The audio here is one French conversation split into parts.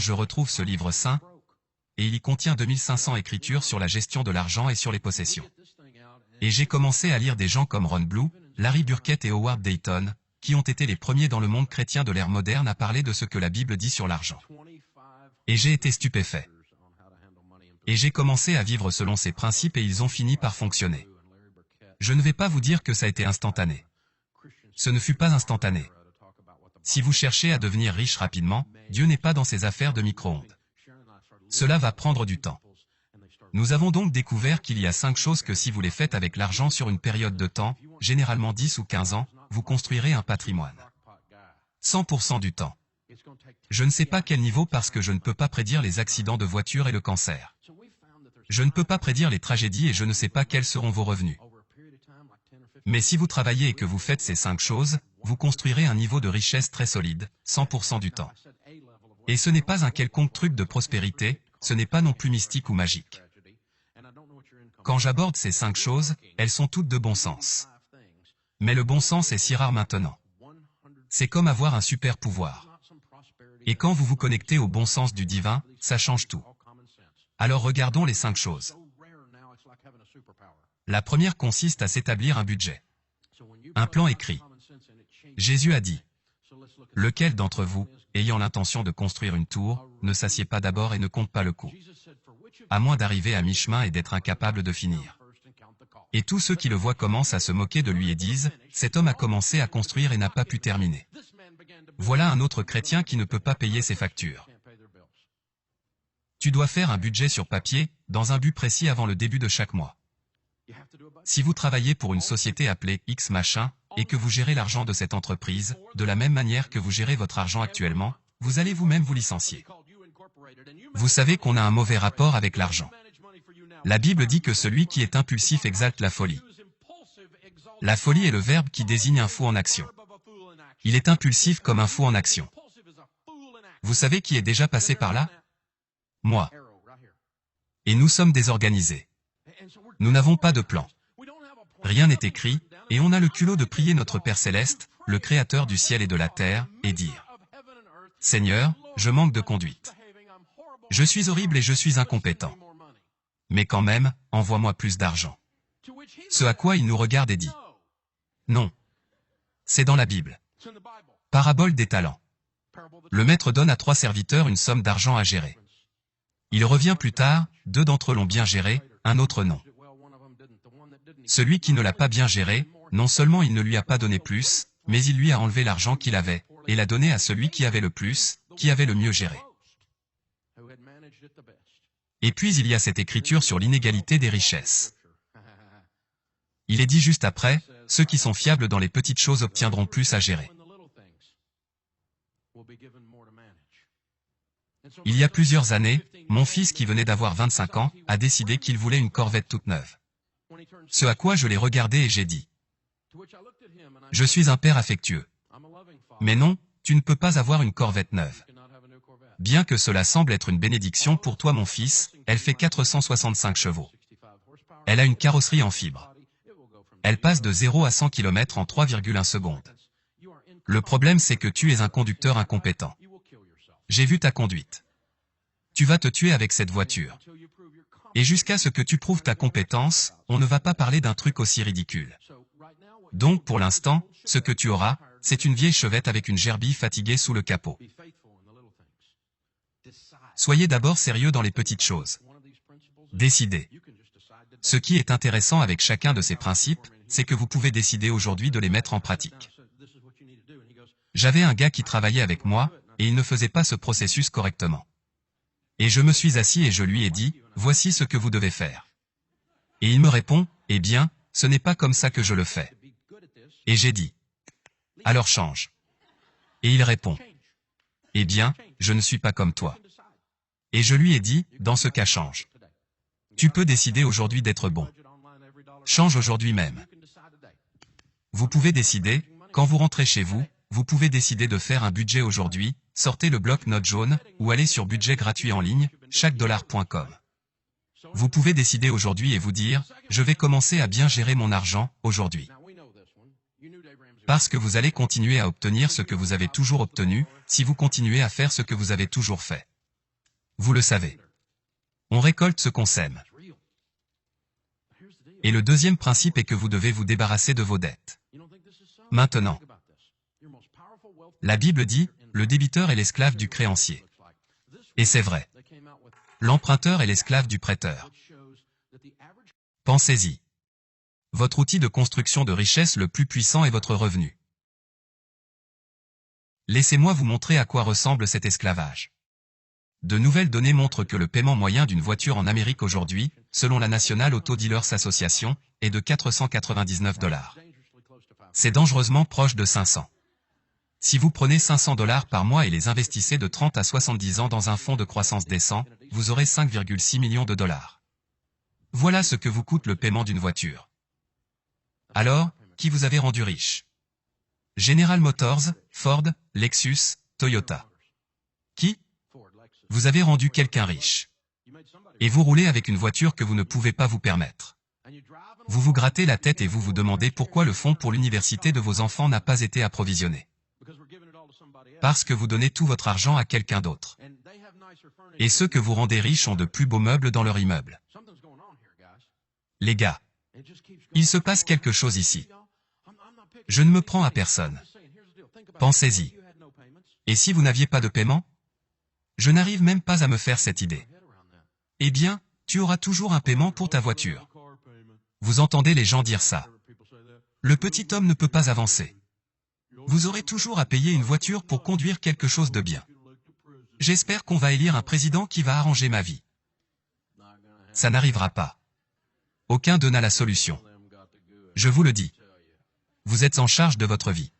je retrouve ce livre saint, et il y contient 2500 écritures sur la gestion de l'argent et sur les possessions. Et j'ai commencé à lire des gens comme Ron Blue, Larry Burkett et Howard Dayton, qui ont été les premiers dans le monde chrétien de l'ère moderne à parler de ce que la Bible dit sur l'argent. Et j'ai été stupéfait. Et j'ai commencé à vivre selon ces principes et ils ont fini par fonctionner. Je ne vais pas vous dire que ça a été instantané. Ce ne fut pas instantané. Si vous cherchez à devenir riche rapidement, Dieu n'est pas dans ces affaires de micro-ondes. Cela va prendre du temps. Nous avons donc découvert qu'il y a 5 choses que si vous les faites avec l'argent sur une période de temps, généralement 10 ou 15 ans, vous construirez un patrimoine. 100% du temps. Je ne sais pas quel niveau parce que je ne peux pas prédire les accidents de voiture et le cancer. Je ne peux pas prédire les tragédies et je ne sais pas quels seront vos revenus. Mais si vous travaillez et que vous faites ces 5 choses, vous construirez un niveau de richesse très solide, 100% du temps. Et ce n'est pas un quelconque truc de prospérité, ce n'est pas non plus mystique ou magique. Quand j'aborde ces 5 choses, elles sont toutes de bon sens. Mais le bon sens est si rare maintenant. C'est comme avoir un super pouvoir. Et quand vous vous connectez au bon sens du divin, ça change tout. Alors regardons les 5 choses. La première consiste à s'établir un budget. Un plan écrit. Jésus a dit, « Lequel d'entre vous, ayant l'intention de construire une tour, ne s'assied pas d'abord et ne compte pas le coût, à moins d'arriver à mi-chemin et d'être incapable de finir. » Et tous ceux qui le voient commencent à se moquer de lui et disent, « Cet homme a commencé à construire et n'a pas pu terminer. » Voilà un autre chrétien qui ne peut pas payer ses factures. Tu dois faire un budget sur papier, dans un but précis avant le début de chaque mois. Si vous travaillez pour une société appelée X machin, et que vous gérez l'argent de cette entreprise, de la même manière que vous gérez votre argent actuellement, vous allez vous-même vous licencier. Vous savez qu'on a un mauvais rapport avec l'argent. La Bible dit que celui qui est impulsif exalte la folie. La folie est le verbe qui désigne un fou en action. Il est impulsif comme un fou en action. Vous savez qui est déjà passé par là? Moi. Et nous sommes désorganisés. Nous n'avons pas de plan. Rien n'est écrit, et on a le culot de prier notre Père Céleste, le Créateur du ciel et de la terre, et dire « Seigneur, je manque de conduite. Je suis horrible et je suis incompétent. Mais quand même, envoie-moi plus d'argent. » Ce à quoi il nous regarde et dit « Non. C'est dans la Bible. Parabole des talents. Le maître donne à 3 serviteurs une somme d'argent à gérer. Il revient plus tard, 2 d'entre eux l'ont bien géré, un autre non. Celui qui ne l'a pas bien géré, non seulement il ne lui a pas donné plus, mais il lui a enlevé l'argent qu'il avait, et l'a donné à celui qui avait le plus, qui avait le mieux géré. Et puis il y a cette écriture sur l'inégalité des richesses. Il est dit juste après, ceux qui sont fiables dans les petites choses obtiendront plus à gérer. Il y a plusieurs années, mon fils qui venait d'avoir 25 ans, a décidé qu'il voulait une Corvette toute neuve. Ce à quoi je l'ai regardé et j'ai dit, « Je suis un père affectueux. Mais non, tu ne peux pas avoir une Corvette neuve. Bien que cela semble être une bénédiction pour toi mon fils, elle fait 465 chevaux. Elle a une carrosserie en fibre. Elle passe de 0 à 100 km en 3,1 secondes. Le problème c'est que tu es un conducteur incompétent. J'ai vu ta conduite. Tu vas te tuer avec cette voiture. Et jusqu'à ce que tu prouves ta compétence, on ne va pas parler d'un truc aussi ridicule. Donc pour l'instant, ce que tu auras, c'est une vieille chevette avec une gerbille fatiguée sous le capot. Soyez d'abord sérieux dans les petites choses. Décidez. Ce qui est intéressant avec chacun de ces principes, c'est que vous pouvez décider aujourd'hui de les mettre en pratique. J'avais un gars qui travaillait avec moi, et il ne faisait pas ce processus correctement. Et je me suis assis et je lui ai dit, « Voici ce que vous devez faire. » Et il me répond, « Eh bien, ce n'est pas comme ça que je le fais. » Et j'ai dit, « Alors change. » Et il répond, « Eh bien, je ne suis pas comme toi. » Et je lui ai dit, « Dans ce cas change. Tu peux décider aujourd'hui d'être bon. Change aujourd'hui même. » Vous pouvez décider, quand vous rentrez chez vous, vous pouvez décider de faire un budget aujourd'hui, sortez le bloc-notes jaune, ou allez sur budget gratuit en ligne, chaquedollar.com. Vous pouvez décider aujourd'hui et vous dire, je vais commencer à bien gérer mon argent, aujourd'hui. Parce que vous allez continuer à obtenir ce que vous avez toujours obtenu, si vous continuez à faire ce que vous avez toujours fait. Vous le savez. On récolte ce qu'on sème. Et le deuxième principe est que vous devez vous débarrasser de vos dettes. Maintenant, la Bible dit, le débiteur est l'esclave du créancier. Et c'est vrai. L'emprunteur est l'esclave du prêteur. Pensez-y. Votre outil de construction de richesse le plus puissant est votre revenu. Laissez-moi vous montrer à quoi ressemble cet esclavage. De nouvelles données montrent que le paiement moyen d'une voiture en Amérique aujourd'hui, selon la National Auto Dealers Association, est de 499 $. C'est dangereusement proche de 500. Si vous prenez 500 $ par mois et les investissez de 30 à 70 ans dans un fonds de croissance décent, vous aurez 5,6 millions de dollars. Voilà ce que vous coûte le paiement d'une voiture. Alors, qui vous avez rendu riche? General Motors, Ford, Lexus, Toyota. Qui? Vous avez rendu quelqu'un riche. Et vous roulez avec une voiture que vous ne pouvez pas vous permettre. Vous vous grattez la tête et vous vous demandez pourquoi le fonds pour l'université de vos enfants n'a pas été approvisionné. Parce que vous donnez tout votre argent à quelqu'un d'autre. Et ceux que vous rendez riches ont de plus beaux meubles dans leur immeuble. Les gars, il se passe quelque chose ici. Je ne me prends à personne. Pensez-y. Et si vous n'aviez pas de paiement? Je n'arrive même pas à me faire cette idée. Eh bien, tu auras toujours un paiement pour ta voiture. Vous entendez les gens dire ça. Le petit homme ne peut pas avancer. Vous aurez toujours à payer une voiture pour conduire quelque chose de bien. J'espère qu'on va élire un président qui va arranger ma vie. Ça n'arrivera pas. Aucun d'eux n'a la solution. Je vous le dis. Vous êtes en charge de votre vie.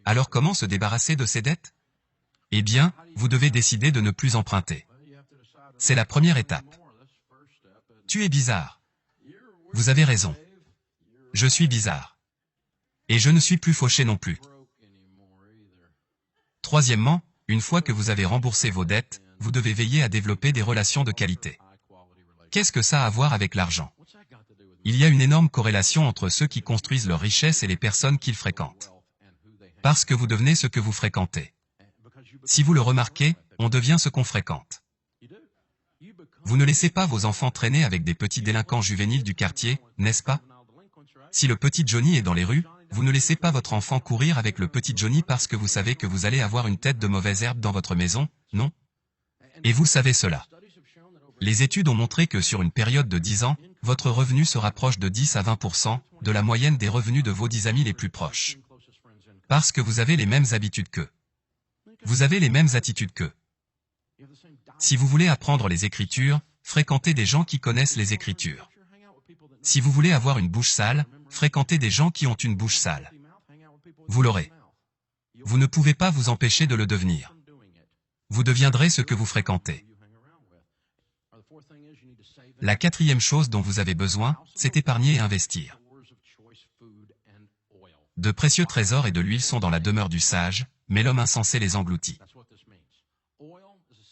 Alors comment se débarrasser de ces dettes? Eh bien, vous devez décider de ne plus emprunter. C'est la première étape. Tu es bizarre. Vous avez raison. Je suis bizarre. Et je ne suis plus fauché non plus. Troisièmement, une fois que vous avez remboursé vos dettes, vous devez veiller à développer des relations de qualité. Qu'est-ce que ça a à voir avec l'argent? Il y a une énorme corrélation entre ceux qui construisent leur richesse et les personnes qu'ils fréquentent. Parce que vous devenez ce que vous fréquentez. Si vous le remarquez, on devient ce qu'on fréquente. Vous ne laissez pas vos enfants traîner avec des petits délinquants juvéniles du quartier, n'est-ce pas? Si le petit Johnny est dans les rues, vous ne laissez pas votre enfant courir avec le petit Johnny parce que vous savez que vous allez avoir une tête de mauvaise herbe dans votre maison, non? Et vous savez cela. Les études ont montré que sur une période de 10 ans, votre revenu se rapproche de 10 à 20% de la moyenne des revenus de vos 10 amis les plus proches. Parce que vous avez les mêmes habitudes qu'eux. Vous avez les mêmes attitudes qu'eux. Si vous voulez apprendre les Écritures, fréquentez des gens qui connaissent les Écritures. Si vous voulez avoir une bouche sale, fréquentez des gens qui ont une bouche sale. Vous l'aurez. Vous ne pouvez pas vous empêcher de le devenir. Vous deviendrez ce que vous fréquentez. La quatrième chose dont vous avez besoin, c'est épargner et investir. De précieux trésors et de l'huile sont dans la demeure du sage, mais l'homme insensé les engloutit.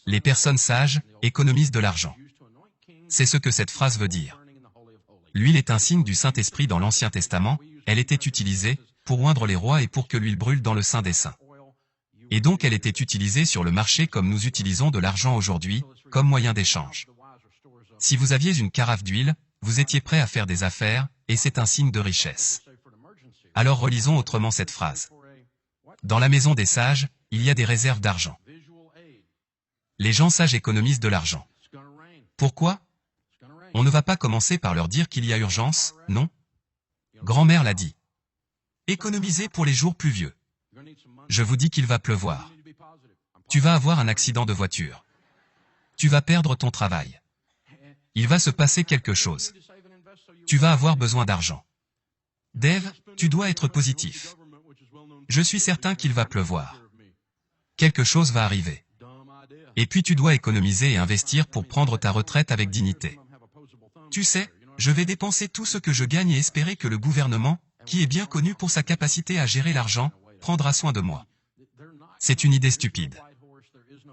Les personnes sages économisent de l'argent. C'est ce que cette phrase veut dire. L'huile est un signe du Saint-Esprit dans l'Ancien Testament, elle était utilisée pour oindre les rois et pour que l'huile brûle dans le Saint des Saints. Et donc elle était utilisée sur le marché comme nous utilisons de l'argent aujourd'hui, comme moyen d'échange. Si vous aviez une carafe d'huile, vous étiez prêt à faire des affaires, et c'est un signe de richesse. Alors relisons autrement cette phrase. Dans la maison des sages, il y a des réserves d'argent. Les gens sages économisent de l'argent. Pourquoi? On ne va pas commencer par leur dire qu'il y a urgence, non? Grand-mère l'a dit. Économisez pour les jours pluvieux. Je vous dis qu'il va pleuvoir. Tu vas avoir un accident de voiture. Tu vas perdre ton travail. Il va se passer quelque chose. Tu vas avoir besoin d'argent. Dave, tu dois être positif. Je suis certain qu'il va pleuvoir. Quelque chose va arriver. Et puis tu dois économiser et investir pour prendre ta retraite avec dignité. Tu sais, je vais dépenser tout ce que je gagne et espérer que le gouvernement, qui est bien connu pour sa capacité à gérer l'argent, prendra soin de moi. C'est une idée stupide.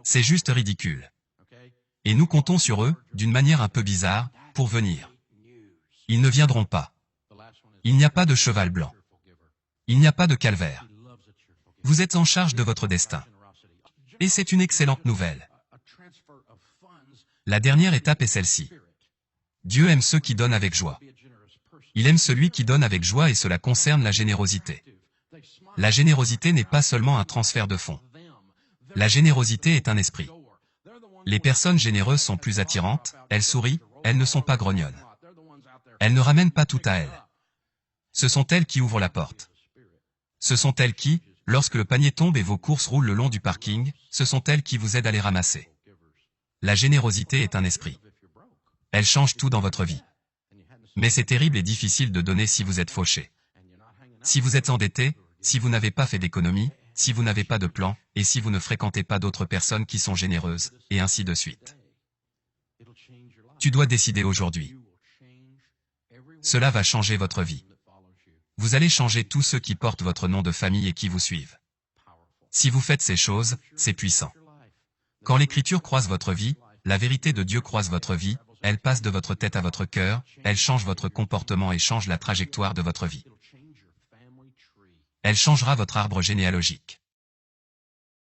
C'est juste ridicule. Et nous comptons sur eux, d'une manière un peu bizarre, pour venir. Ils ne viendront pas. Il n'y a pas de cheval blanc. Il n'y a pas de calvaire. Vous êtes en charge de votre destin. Et c'est une excellente nouvelle. La dernière étape est celle-ci. Dieu aime ceux qui donnent avec joie. Il aime celui qui donne avec joie et cela concerne la générosité. La générosité n'est pas seulement un transfert de fonds. La générosité est un esprit. Les personnes généreuses sont plus attirantes, elles sourient, elles ne sont pas grognonnes. Elles ne ramènent pas tout à elles. Ce sont elles qui ouvrent la porte. Ce sont elles qui, lorsque le panier tombe et vos courses roulent le long du parking, ce sont elles qui vous aident à les ramasser. La générosité est un esprit. Elle change tout dans votre vie. Mais c'est terrible et difficile de donner si vous êtes fauché. Si vous êtes endetté, si vous n'avez pas fait d'économie, si vous n'avez pas de plan, et si vous ne fréquentez pas d'autres personnes qui sont généreuses, et ainsi de suite. Tu dois décider aujourd'hui. Cela va changer votre vie. Vous allez changer tous ceux qui portent votre nom de famille et qui vous suivent. Si vous faites ces choses, c'est puissant. Quand l'Écriture croise votre vie, la vérité de Dieu croise votre vie, elle passe de votre tête à votre cœur, elle change votre comportement et change la trajectoire de votre vie. Elle changera votre arbre généalogique.